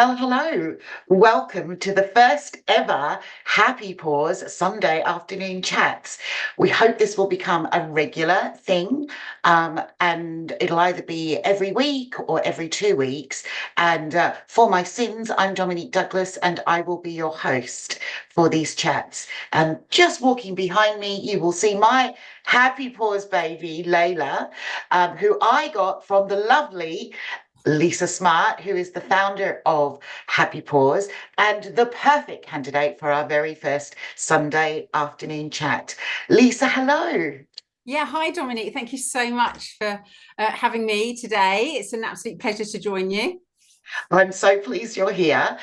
Well, hello. Welcome to the first ever Happy Paws Sunday afternoon chats. We hope this will become a regular thing, and it'll either be every week or every 2 weeks. And for my sins, I'm Dominique Douglas, and I will be your host for these chats. And just walking behind me, you will see my Happy Paws baby, Layla, who I got from the lovely Lisa Smart, who is the founder of Happy Paws and the perfect candidate for our very first Sunday afternoon chat. Lisa, hello. Yeah, hi Dominique. Thank you so much for having me today. It's an absolute pleasure to join you. I'm so pleased you're here.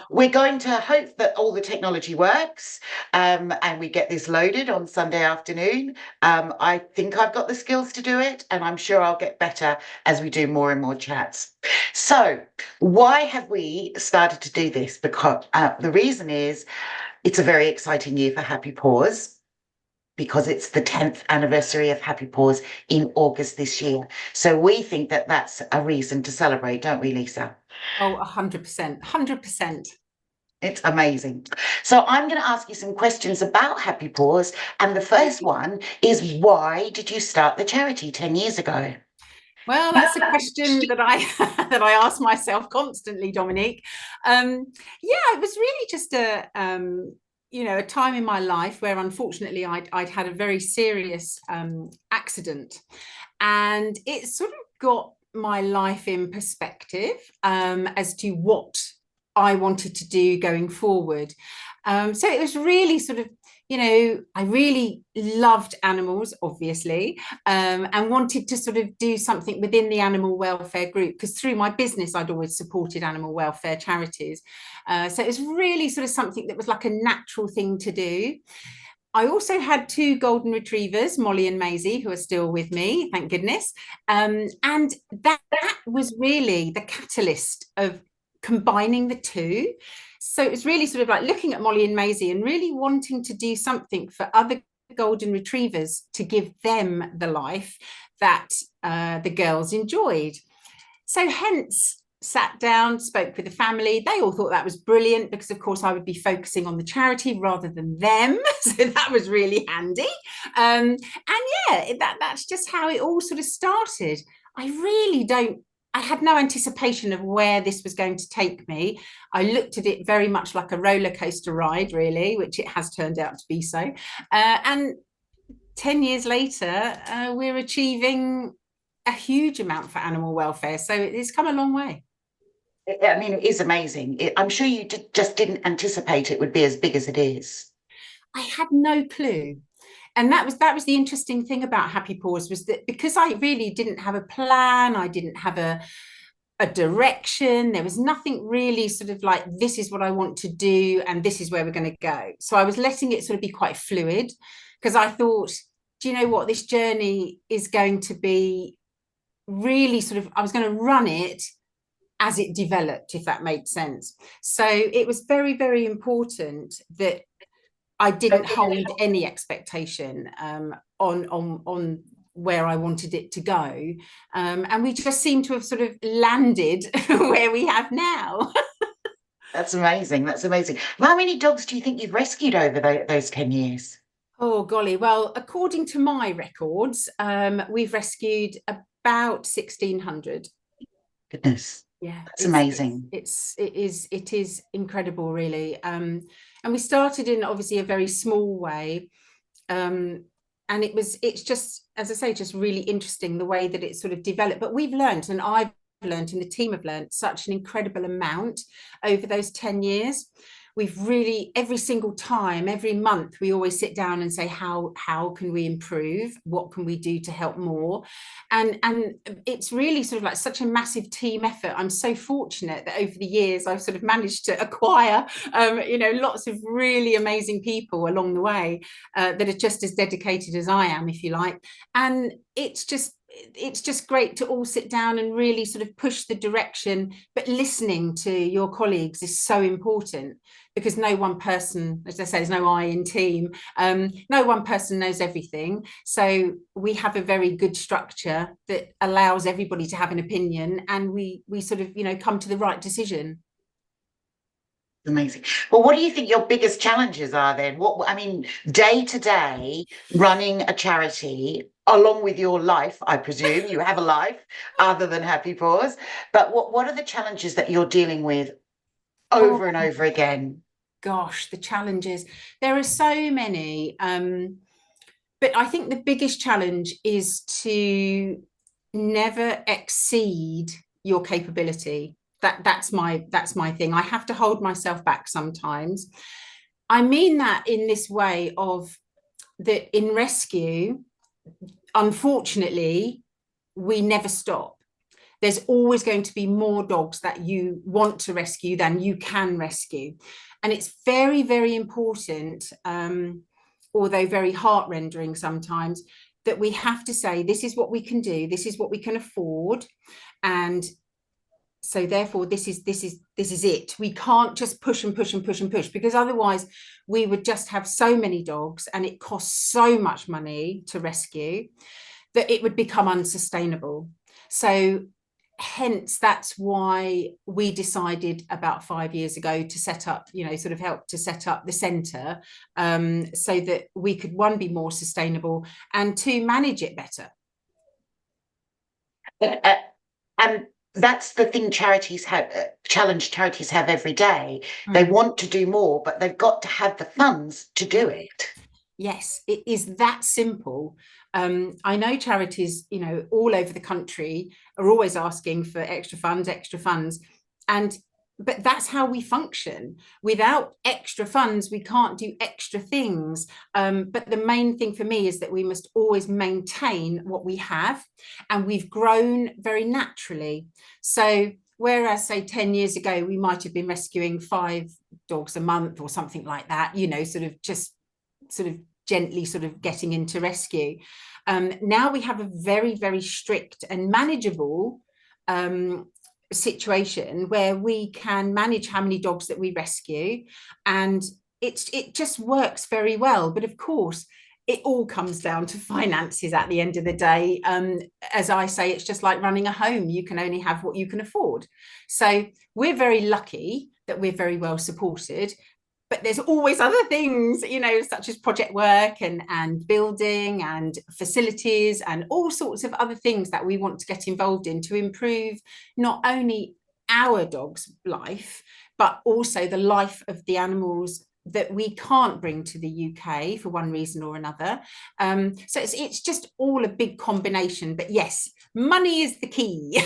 We're going to hope that all the technology works and we get this loaded on Sunday afternoon. I think I've got the skills to do it, and I'm sure I'll get better as we do more and more chats. So, why have we started to do this? Because the reason is it's a very exciting year for Happy Paws, because it's the 10th anniversary of Happy Paws in August this year. So we think that that's a reason to celebrate, don't we, Lisa? Oh, 100%, 100%. It's amazing. So I'm going to ask you some questions about Happy Paws. And the first one is, why did you start the charity 10 years ago? Well, that's a question that I that I ask myself constantly, Dominique. Yeah, it was really just a time in my life where unfortunately I'd had a very serious accident, and it sort of got my life in perspective as to what I wanted to do going forward. So it was really sort of, I really loved animals, obviously, and wanted to sort of do something within the animal welfare group, because through my business, I'd always supported animal welfare charities. So it was really sort of something that was like a natural thing to do. I also had two golden retrievers, Molly and Maisie, who are still with me, thank goodness. And that was really the catalyst of combining the two. So it was really sort of like looking at Molly and Maisie and really wanting to do something for other golden retrievers to give them the life that the girls enjoyed. So hence sat down, spoke with the family. They all thought that was brilliant because, of course, I would be focusing on the charity rather than them. So that was really handy. And yeah, that's just how it all sort of started. I had no anticipation of where this was going to take me. I looked at it very much like a roller coaster ride, really, which it has turned out to be so. And 10 years later, we're achieving a huge amount for animal welfare. So it's come a long way. I mean, it is amazing. I'm sure you just didn't anticipate it would be as big as it is. I had no clue. And that was the interesting thing about Happy Paws, was that because I really didn't have a plan, I didn't have a direction, there was nothing really sort of like, this is what I want to do and this is where we're going to go. So I was letting it sort of be quite fluid, because I thought, do you know what, this journey is going to be really sort of, I was going to run it as it developed, if that made sense. So it was very, very important that I didn't hold any expectation on where I wanted it to go. And we just seem to have sort of landed where we have now. That's amazing. That's amazing. How many dogs do you think you've rescued over those 10 years? Oh, golly. Well, according to my records, we've rescued about 1,600. Goodness, Yeah, that's amazing. it is incredible, really. And we started in obviously a very small way. And it's just, as I say, just really interesting the way that it sort of developed. But we've learned, and I've learned, and the team have learned such an incredible amount over those 10 years. We've really, every single time, every month, we always sit down and say, how can we improve? What can we do to help more? And it's really sort of like such a massive team effort. I'm so fortunate that over the years I've sort of managed to acquire lots of really amazing people along the way that are just as dedicated as I am, if you like. And it's just great to all sit down and really sort of push the direction, but listening to your colleagues is so important, because no one person, as I say, there's no I in team, no one person knows everything. So we have a very good structure that allows everybody to have an opinion, and we sort of come to the right decision. Amazing. Well, what do you think your biggest challenges are then? What, I mean, day to day, running a charity along with your life, I presume you have a life other than Happy Paws, but what are the challenges that you're dealing with Oh over and over again? gosh, the challenges. There are so many. But I think the biggest challenge is to never exceed your capability. That's my thing. I have to hold myself back sometimes. I mean that in this way of that in rescue, unfortunately, we never stop. There's always going to be more dogs that you want to rescue than you can rescue. And it's very, very important, although very heart-rendering sometimes, that we have to say, this is what we can do, this is what we can afford. And so therefore this is it. We can't just push and push and push and push, because otherwise we would just have so many dogs and it costs so much money to rescue that it would become unsustainable. So hence that's why we decided about 5 years ago to set up, sort of help to set up the centre, so that we could, one, be more sustainable, and two, manage it better. And that's the thing charities have, challenge charities have every day. They want to do more, but they've got to have the funds to do it. Yes, it is that simple. I know charities, all over the country are always asking for extra funds, but that's how we function. Without extra funds, we can't do extra things. But the main thing for me is that we must always maintain what we have, and we've grown very naturally. So whereas, say, 10 years ago, we might have been rescuing 5 dogs a month or something like that, sort of gently sort of getting into rescue. Now we have a very, very strict and manageable situation where we can manage how many dogs that we rescue, and it just works very well. But of course, it all comes down to finances at the end of the day. As I say, it's just like running a home. You can only have what you can afford. So we're very lucky that we're very well supported. But there's always other things, such as project work and building and facilities and all sorts of other things that we want to get involved in to improve not only our dog's life, but also the life of the animals that we can't bring to the UK for one reason or another. So it's just all a big combination. But yes, money is the key.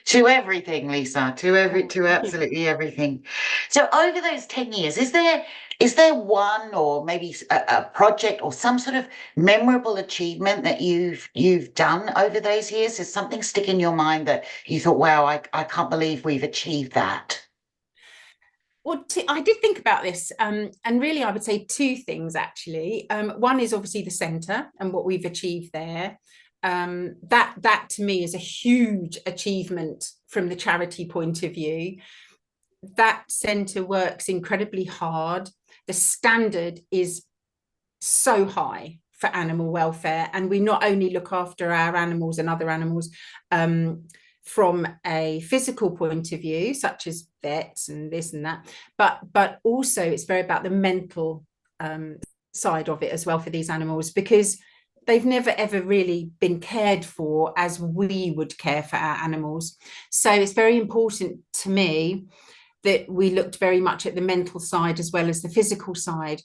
To everything, Lisa, to absolutely everything. So over those 10 years, is there one, or maybe a project or some sort of memorable achievement that you've done over those years? Is something stick in your mind that you thought, wow, I can't believe we've achieved that? Well, I did think about this, and really I would say 2 things actually. One is obviously the centre and what we've achieved there. That to me is a huge achievement from the charity point of view. That centre works incredibly hard. The standard is so high for animal welfare, and we not only look after our animals and other animals from a physical point of view, such as vets and this and that, but also it's very about the mental side of it as well for these animals, because they've never ever really been cared for as we would care for our animals. So it's very important to me that we looked very much at the mental side as well as the physical side.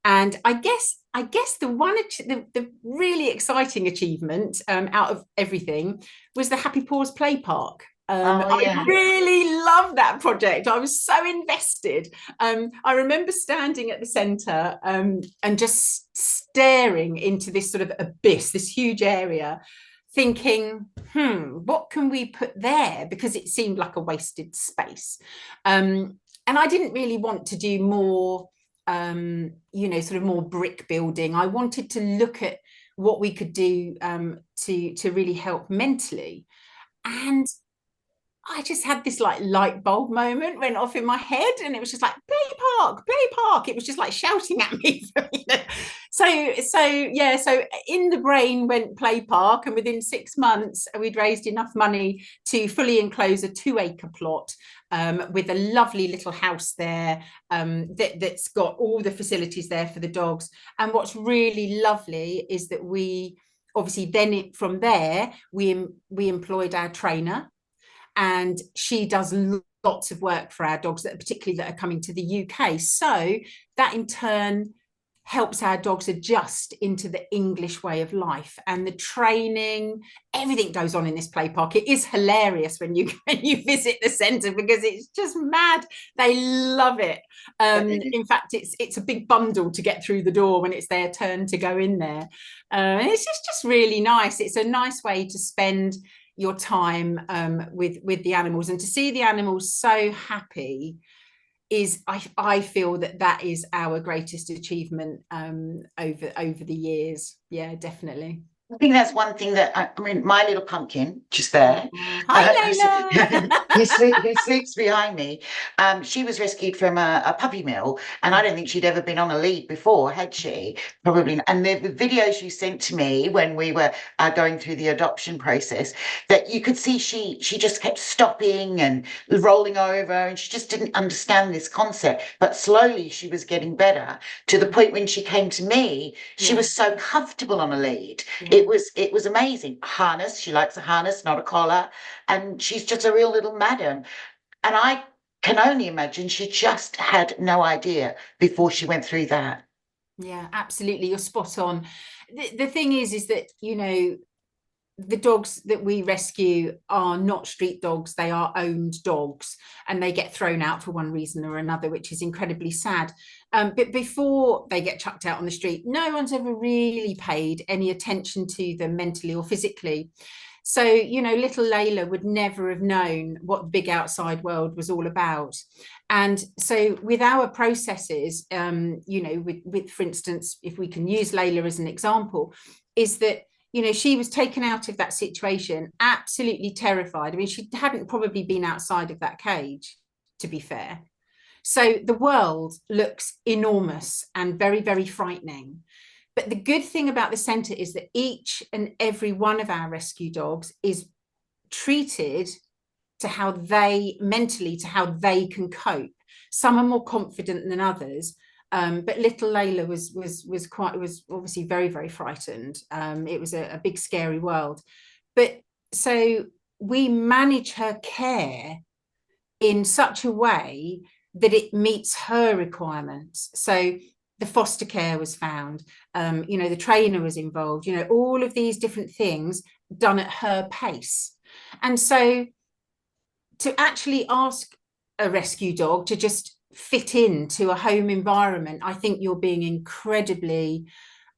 And I guess the really exciting achievement out of everything was the Happy Paws play park. Oh yeah. I really loved that project. I was so invested. I remember standing at the centre and just staring into this sort of abyss, this huge area, thinking, what can we put there? Because it seemed like a wasted space. And I didn't really want to do more, sort of more brick building. I wanted to look at what we could do to really help mentally. And I just had this like light bulb moment went off in my head, and it was just like, play park, play park. It was just like shouting at me. So in the brain went play park, and within 6 months we'd raised enough money to fully enclose a 2-acre plot, with a lovely little house there, that's got all the facilities there for the dogs. And what's really lovely is that we obviously then from there we employed our trainer, and she does lots of work for our dogs, that particularly that are coming to the UK. So that in turn helps our dogs adjust into the English way of life, and the training, everything goes on in this play park. It is hilarious when you visit the centre, because it's just mad. They love it. In fact, it's a big bundle to get through the door when it's their turn to go in there. And it's just really nice. It's a nice way to spend your time with the animals, and to see the animals so happy is, I feel that is our greatest achievement over the years. Yeah, definitely. I think that's one thing that I mean, my little pumpkin just there. Hi, Layla. Who sleeps behind me. She was rescued from a puppy mill, and I don't think she'd ever been on a lead before, had she? Probably not. And the videos you sent to me when we were going through the adoption process, that you could see she just kept stopping and rolling over, and she just didn't understand this concept. But slowly she was getting better, to the point when she came to me, she was so comfortable on a lead. It was amazing. Harness, she likes a harness, not a collar, and she's just a real little madam. And I can only imagine she just had no idea before she went through that. Yeah, absolutely. You're spot on. The thing is that, you know, the dogs that we rescue are not street dogs. They are owned dogs, and they get thrown out for one reason or another, which is incredibly sad. But before they get chucked out on the street, no one's ever really paid any attention to them mentally or physically. So, you know, little Layla would never have known what the big outside world was all about. And so with our processes, you know, with, for instance, if we can use Layla as an example, is that, you know, she was taken out of that situation absolutely terrified. I mean, she hadn't probably been outside of that cage, to be fair. So the world looks enormous and very, very frightening. But the good thing about the centre is that each and every one of our rescue dogs is treated to how they mentally, to how they can cope. Some are more confident than others. But little Layla was obviously very, very frightened. It was a big, scary world. But so we manage her care in such a way that it meets her requirements. So the foster care was found, you know, the trainer was involved, you know, all of these different things done at her pace. And so to actually ask a rescue dog to just fit into a home environment, I think you're being incredibly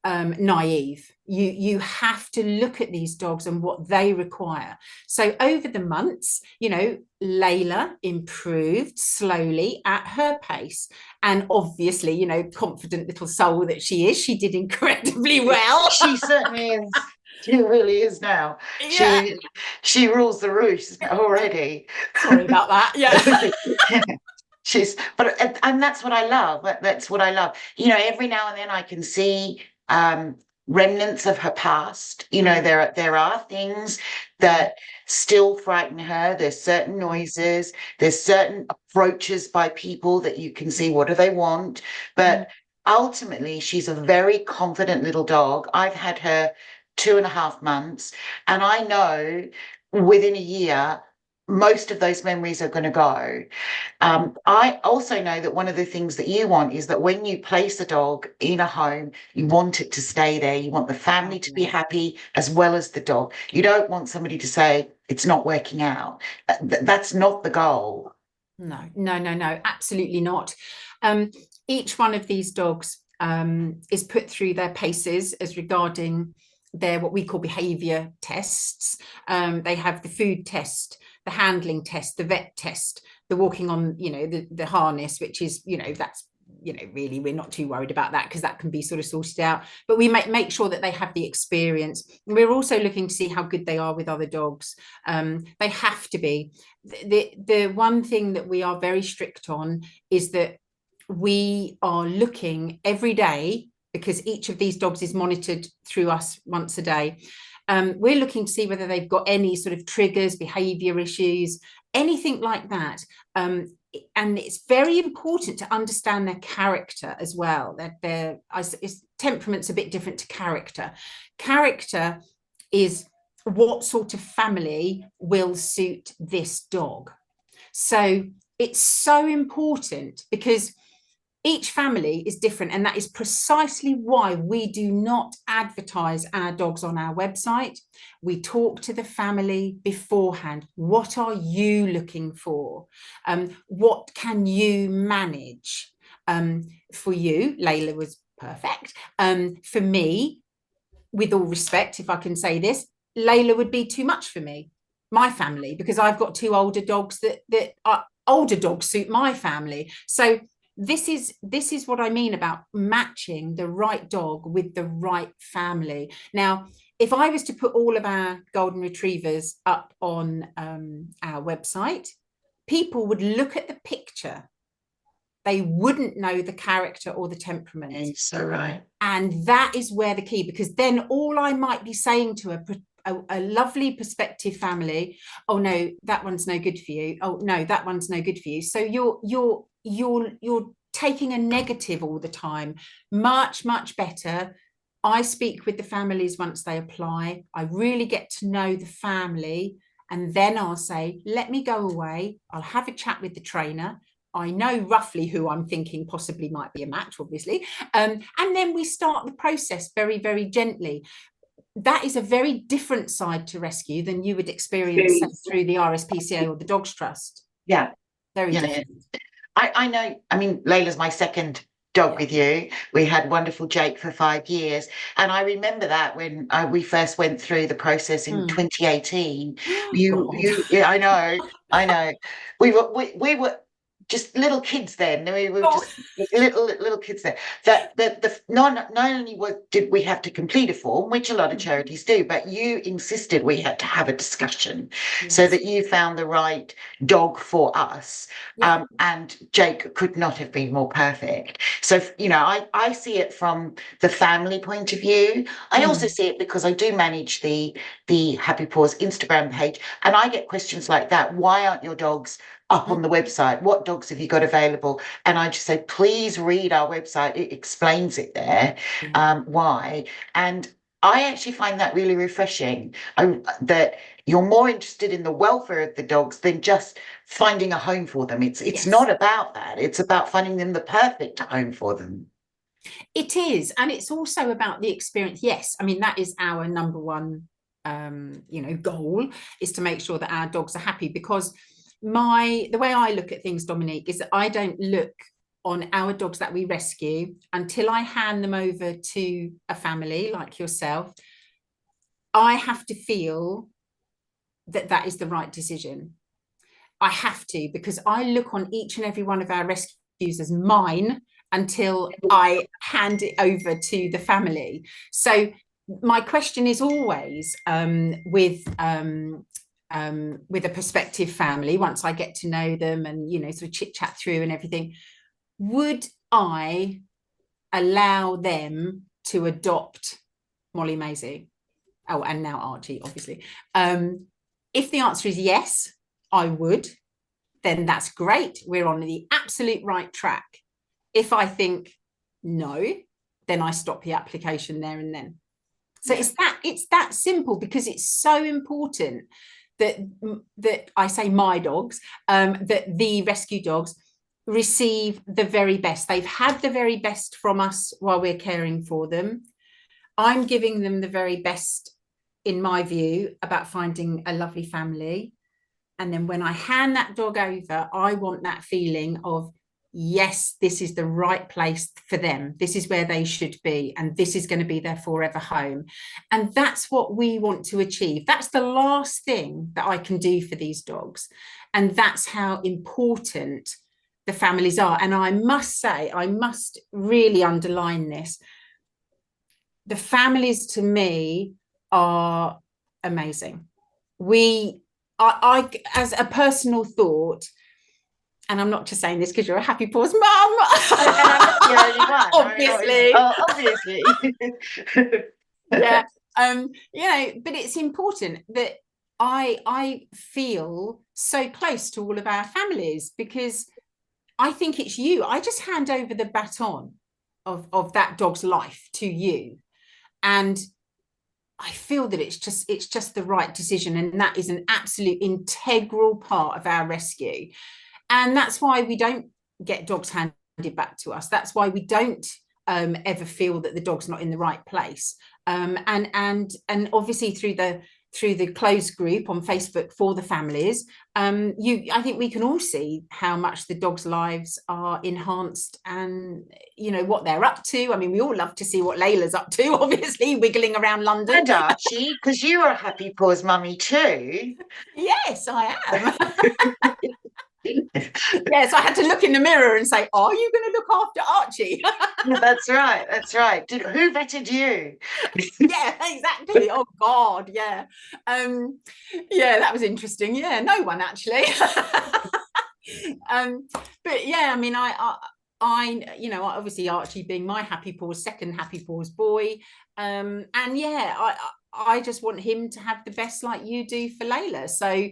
naive. You have to look at these dogs and what they require. So over the months, you know, Layla improved slowly at her pace, and obviously, you know, confident little soul that she is, she did incredibly well. She certainly is. She really is now. Yeah. She rules the roost already. Sorry about that. Yeah. And that's what I love. That's what I love. You know, every now and then I can see remnants of her past. You know, there are things that still frighten her. There's certain noises, there's certain approaches by people that you can see, what do they want? But ultimately, she's a very confident little dog. I've had her 2.5 months, and I know within a year most of those memories are going to go. I also know that one of the things that you want is that when you place a dog in a home, you want it to stay there. You want the family to be happy as well as the dog. You don't want somebody to say it's not working out. That's not the goal. No, absolutely not. Each one of these dogs is put through their paces as regarding their what we call behavior tests. They have the food test, the handling test, the vet test, the walking on, you know, the harness, which is, you know, that's, you know, really we're not too worried about that because that can be sort of sorted out. But we make sure that they have the experience. We're also looking to see how good they are with other dogs. They have to be. The one thing that we are very strict on is that we are looking every day because each of these dogs is monitored through us once a day. We're looking to see whether they've got any sort of triggers, behavior issues, anything like that. And it's very important to understand their character as well. That temperament's a bit different to character. Character is what sort of family will suit this dog. So it's so important, because each family is different, and that is precisely why we do not advertise our dogs on our website. We talk to the family beforehand. What are you looking for? What can you manage? For you, Layla was perfect. For me, with all respect, if I can say this, Layla would be too much for me, my family, because I've got two older dogs that are older dogs suit my family. So this is what I mean about matching the right dog with the right family. Now, if I was to put all of our golden retrievers up on our website, people would look at the picture. They wouldn't know the character or the temperament. You're so right. And that is where the key, because then all I might be saying to a lovely prospective family, oh no, that one's no good for you. Oh no, that one's no good for you. So you're taking a negative all the time. Much better. I speak with the families once they apply. I really get to know the family, and then I'll say, let me go away. I'll have a chat with the trainer. I know roughly who I'm thinking possibly might be a match, obviously. And then we start the process very, very gently. That is a very different side to rescue than you would experience through the RSPCA or the Dogs Trust. Yeah. Very different. I know, I mean, Layla's my second dog with you. We had wonderful Jake for 5 years. And I remember that when we first went through the process in 2018, yeah, I know. We were just little kids then. We were just little kids then. That not only did we have to complete a form, which a lot of charities do, but you insisted we had to have a discussion so that you found the right dog for us. And Jake could not have been more perfect. So, you know, I see it from the family point of view. I also see it because I do manage the Happy Paws Instagram page, and I get questions like that. Why aren't your dogs up on the website? What dogs have you got available? And I just say, please read our website. It explains it there, why. And I actually find that really refreshing, that you're more interested in the welfare of the dogs than just finding a home for them. It's not about that. It's about finding them the perfect home for them. It is. And it's also about the experience. Yes, I mean, that is our number one goal, is to make sure that our dogs are happy, because the way I look at things, Dominique, is that I don't look on our dogs that we rescue until I hand them over to a family like yourself. I have to feel that that is the right decision. I have to, because I look on each and every one of our rescues as mine until I hand it over to the family. So my question is always with a prospective family, once I get to know them and, you know, sort of chit chat through and everything, would I allow them to adopt Molly Maisie? Oh, and now Archie, obviously. If the answer is yes, I would, then that's great. We're on the absolute right track. If I think no, then I stop the application there and then. So it's that simple, because it's so important that I say my dogs, that the rescue dogs receive the very best. They've had the very best from us while we're caring for them. I'm giving them the very best, in my view, about finding a lovely family. And then when I hand that dog over, I want that feeling of, yes, this is the right place for them. This is where they should be. And this is going to be their forever home. And that's what we want to achieve. That's the last thing that I can do for these dogs. And that's how important the families are. And I must say, I must really underline this. The families, to me, are amazing. I as a personal thought, and I'm not just saying this because you're a Happy Paws mum. And I'm not the only one. Obviously. Obviously. Yeah. But it's important that I feel so close to all of our families, because I think it's you. I just hand over the baton of that dog's life to you. And I feel that it's just the right decision. And that is an absolute integral part of our rescue. And that's why we don't get dogs handed back to us. That's why we don't ever feel that the dog's not in the right place. And obviously through the closed group on Facebook for the families, I think we can all see how much the dogs' lives are enhanced, and what they're up to. I mean, we all love to see what Layla's up to, obviously wiggling around London. And Archie, because you are a Happy Paws mummy too. Yes, I am. Yes, I had to look in the mirror and say, are you going to look after Archie? That's right. That's right. Who vetted you? Yeah, exactly. Oh God, yeah. Yeah, that was interesting. Yeah, no one actually. But yeah, I mean, I obviously Archie being my Happy Paws, second Happy Paws boy. And yeah, I just want him to have the best like you do for Layla. So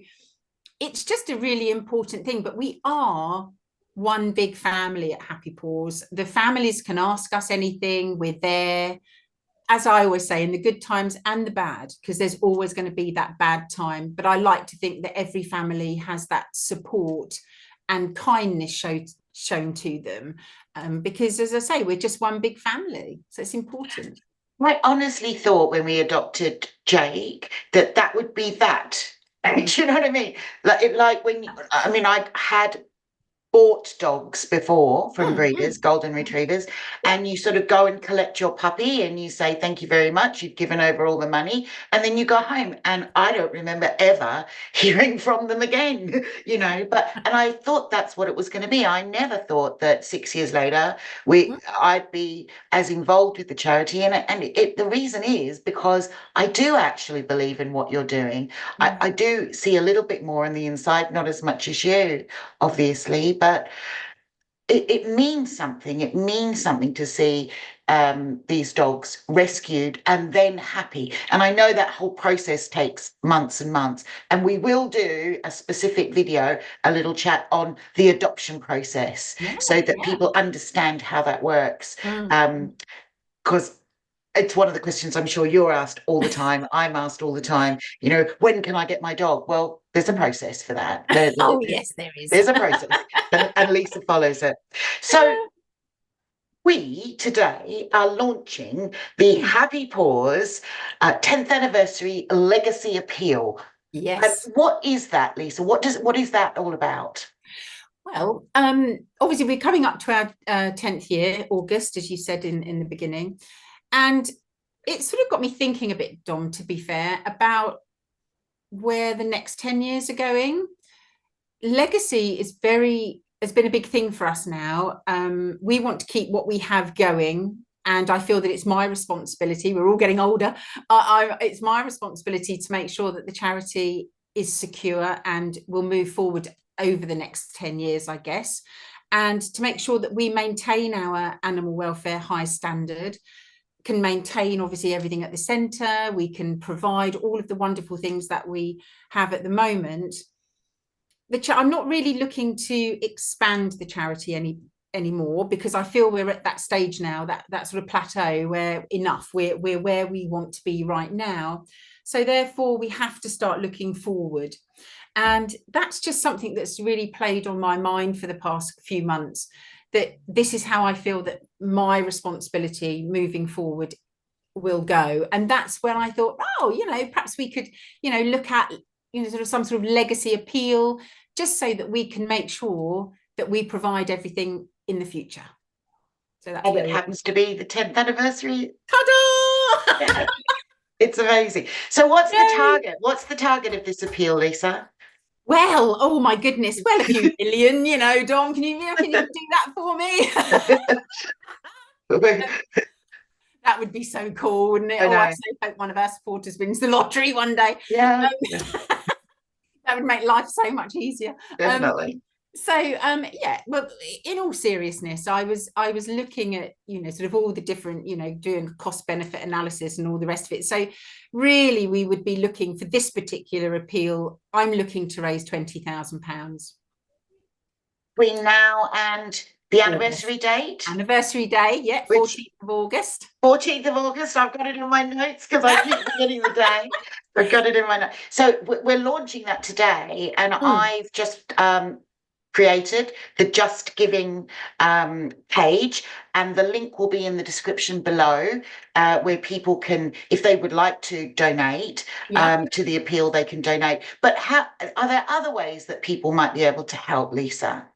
it's just a really important thing. But we are one big family at Happy Paws. The families can ask us anything. We're there, as I always say, in the good times and the bad, because there's always going to be that bad time. But I like to think that every family has that support and kindness shown to them, because, as I say, we're just one big family. So it's important. I honestly thought when we adopted Jake that would be that. Do you know what I mean? Like when I had bought dogs before from breeders, golden retrievers, and you sort of go and collect your puppy and you say, thank you very much, you've given over all the money, and then you go home. And I don't remember ever hearing from them again, and I thought that's what it was going to be. I never thought that 6 years later I'd be as involved with the charity. And the reason is because I do actually believe in what you're doing. I do see a little bit more on the inside, not as much as you, obviously, but it means something. It means something to see these dogs rescued and then happy. And I know that whole process takes months and months. And we will do a specific video, a little chat on the adoption process, so that people understand how that works. Because it's one of the questions I'm sure you're asked all the time. I'm asked all the time, when can I get my dog? Well, there's a process for that. Yes, there is. There's a process, and Lisa follows it. So we today are launching the Happy Paws 10th anniversary legacy appeal. Yes. What is that, Lisa? What is that all about? Well, obviously we're coming up to our 10th year, August, as you said in the beginning. And it sort of got me thinking a bit, Dom, to be fair, about where the next 10 years are going. Legacy has been a big thing for us now. We want to keep what we have going. And I feel that it's my responsibility. We're all getting older. It's my responsibility to make sure that the charity is secure and will move forward over the next 10 years, I guess. And to make sure that we maintain our animal welfare high standard, can maintain obviously everything at the centre. We can provide all of the wonderful things that we have at the moment. I'm not really looking to expand the charity anymore, because I feel we're at that stage now, that sort of plateau where we're where we want to be right now. So therefore we have to start looking forward. And that's just something that's really played on my mind for the past few months, that this is how I feel that my responsibility moving forward will go. And that's when I thought, perhaps we could, look at, sort of some sort of legacy appeal, just so that we can make sure that we provide everything in the future. So that's and it happens to be the 10th anniversary. Ta-da! Yeah. It's amazing. So what's the target? What's the target of this appeal, Lisa? Well, oh my goodness. Well, a few million, Dom, can you do that for me? That would be so cool, wouldn't it? I so hope one of our supporters wins the lottery one day. Yeah. That would make life so much easier. Definitely. So yeah, well, in all seriousness, I was looking at, sort of all the different, doing cost benefit analysis and all the rest of it. So really we would be looking for this particular appeal. I'm looking to raise £20,000. Between now and the August. anniversary date, Anniversary day, yeah, which 14th of August. 14th of August. I've got it in my notes because I keep forgetting the day. I've got it in my notes. So we're launching that today, and Mm. I've just created the Just Giving page, and the link will be in the description below, where people can, if they would like to donate Yeah. to the appeal, they can donate. But how are there other ways that people might be able to help, Lisa?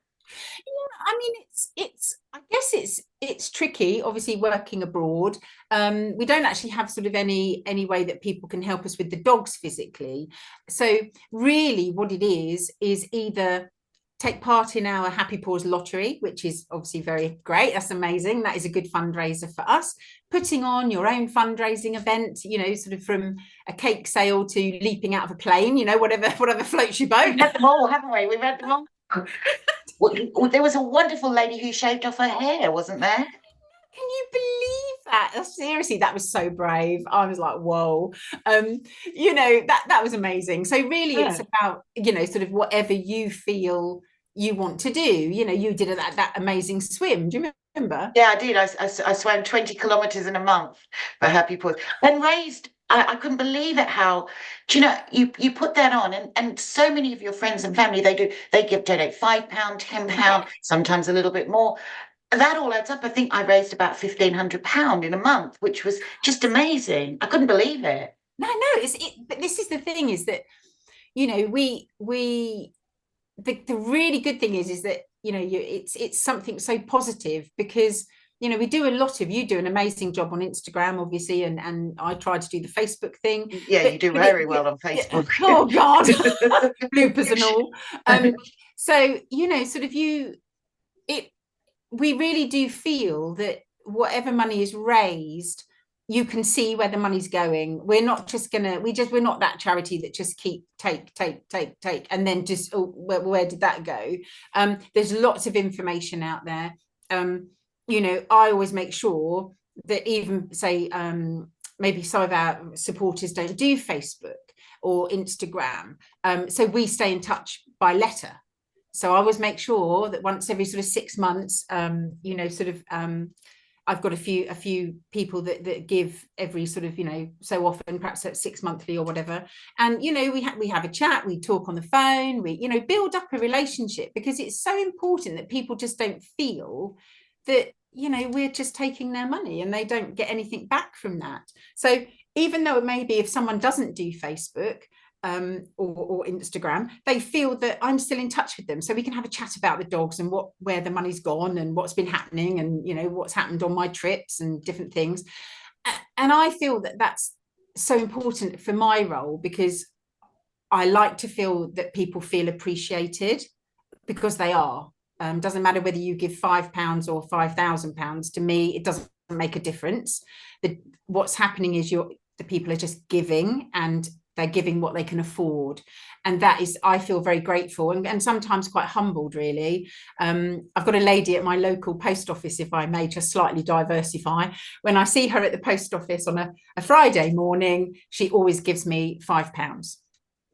I mean, it's I guess it's tricky, obviously working abroad. We don't actually have sort of any way that people can help us with the dogs physically. So really what it is either take part in our Happy Paws lottery, which is obviously very great. That's amazing. That is a good fundraiser for us. Putting on your own fundraising event, sort of from a cake sale to leaping out of a plane, whatever floats your boat. We've had them all, haven't we? We've had them all. Well, there was a wonderful lady who shaved off her hair, wasn't there? Can you believe that? Seriously, that was so brave. I was like, whoa. That was amazing. So really it's Yeah. about, sort of whatever you feel you want to do. You did that amazing swim. Do you remember? Yeah, I did. I swam 20 kilometers in a month for Happy Paws and raised. I couldn't believe it. How, do you know, you put that on, and so many of your friends and family, they donate £5, £10, sometimes a little bit more. That all adds up. I think I raised about £1,500 in a month, which was just amazing. I couldn't believe it. No, but this is the thing, is that, we the really good thing is that, it's something so positive, because we do a lot of, you do an amazing job on Instagram, obviously, and I try to do the Facebook thing, Yeah, but you do very well on yeah, Facebook. oh God, bloopers and all. So sort of it we really do feel that whatever money is raised, you can see where the money's going. We're not just gonna, we're not that charity that just keep take, and then just, oh, where did that go? There's lots of information out there. I always make sure that, even say, maybe some of our supporters don't do Facebook or Instagram, so we stay in touch by letter. So I always make sure that once every sort of 6 months, I've got a few people that give every sort of, so often, perhaps at 6 monthly or whatever. And, we have a chat, we talk on the phone, we, build up a relationship, because it's so important that people just don't feel that, we're just taking their money and they don't get anything back from that. So even though it may be, if someone doesn't do Facebook, or Instagram, they feel that I'm still in touch with them, so we can have a chat about the dogs and where the money's gone and what's been happening, and what's happened on my trips and different things. And I feel that that's so important for my role, because I like to feel that people feel appreciated, because they are. Doesn't matter whether you give £5 or £5,000. To me, it doesn't make a difference. What's happening is the people are just giving, and they're giving what they can afford, and that is, I feel very grateful, and sometimes quite humbled, really. I've got a lady at my local post office, if I may just slightly diversify. When I see her at the post office on a Friday morning, she always gives me £5.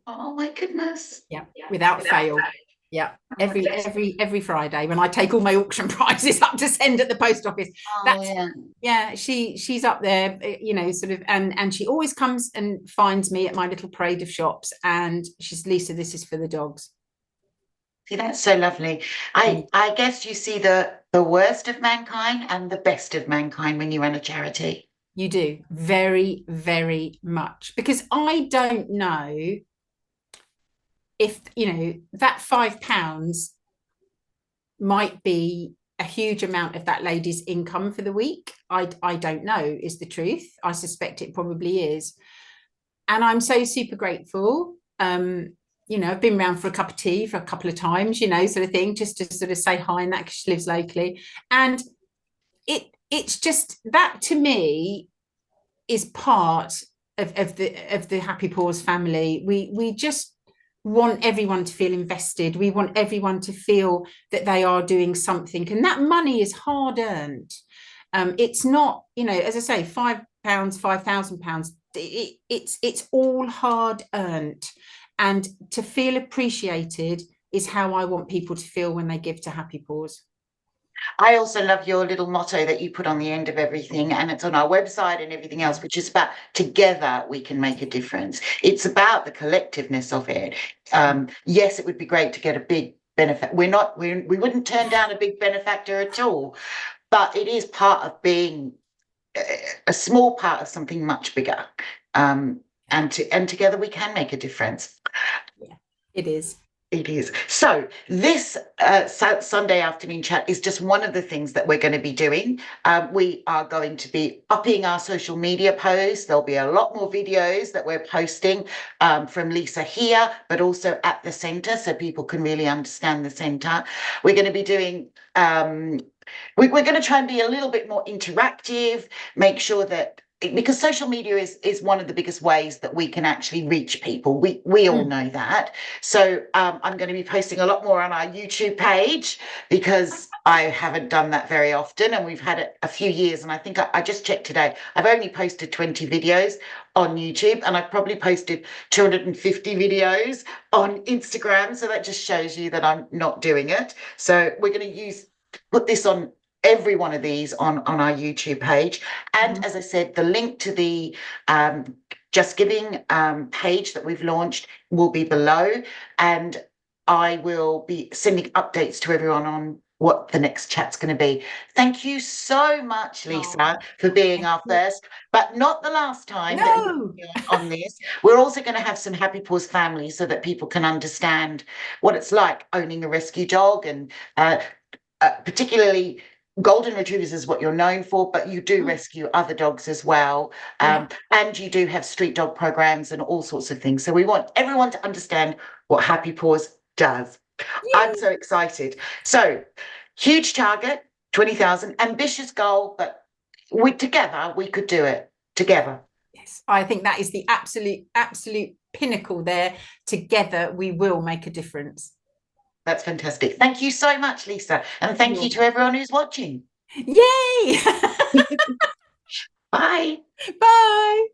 Oh my goodness. Yeah, without fail. Yeah, Oh, every Friday, when I take all my auction prizes up to send at the post office. oh That's, yeah. yeah, she's up there, sort of, and she always comes and finds me at my little parade of shops, and she's, Lisa, this is for the dogs. See, that's so lovely. I guess you see the worst of mankind and the best of mankind when you run a charity. You do, very, very much, because I don't know if, that £5 might be a huge amount of that lady's income for the week. I don't know, is the truth. I suspect it probably is. And I'm so super grateful. I've been around for a cup of tea for a couple of times, sort of thing, just to sort of say hi, and that, because she lives locally. And it's just that, to me, is part of the Happy Paws family. We just want everyone to feel invested. We want everyone to feel that they are doing something, and that money is hard earned. It's not, you know, as I say, £5, £5,000. It's all hard earned, and to feel appreciated is how I want people to feel when they give to Happy Paws. I also love your little motto that you put on the end of everything, and it's on our website and everything else, which is about together we can make a difference. It's about the collectiveness of it. Yes, it would be great to get a big benefit. We wouldn't turn down a big benefactor at all, but it is part of being a small part of something much bigger. And together we can make a difference. Yeah, it is. It is. So this Sunday afternoon chat is just one of the things that we're going to be doing. We are going to be upping our social media posts. There'll be a lot more videos that we're posting from Lisa here, but also at the centre, so people can really understand the centre. We're going to be doing we're going to try and be a little bit more interactive, make sure that, because social media is one of the biggest ways that we can actually reach people. We all know that. So I'm going to be posting a lot more on our YouTube page, because I haven't done that very often, and we've had it a few years. And I think I just checked today, I've only posted 20 videos on YouTube, and I've probably posted 250 videos on Instagram. So that just shows you that I'm not doing it. So we're going to put this on every one of these on our YouTube page. And as I said, the link to the Just Giving page that we've launched will be below, and I will be sending updates to everyone on what the next chat's going to be. Thank you so much, Lisa, for being our first, but not the last time that you're on this. We're also going to have some Happy Paws families, so that people can understand what it's like owning a rescue dog, and particularly golden retrievers is what you're known for, but you do rescue other dogs as well. And you do have street dog programs and all sorts of things. So we want everyone to understand what Happy Paws does. Yay. I'm so excited. So huge target, 20,000, ambitious goal, but together we could do it together. Yes, I think that is the absolute pinnacle there. Together we will make a difference. That's fantastic. Thank you so much, Lisa. And thank you to everyone who's watching. Yay! Bye. Bye.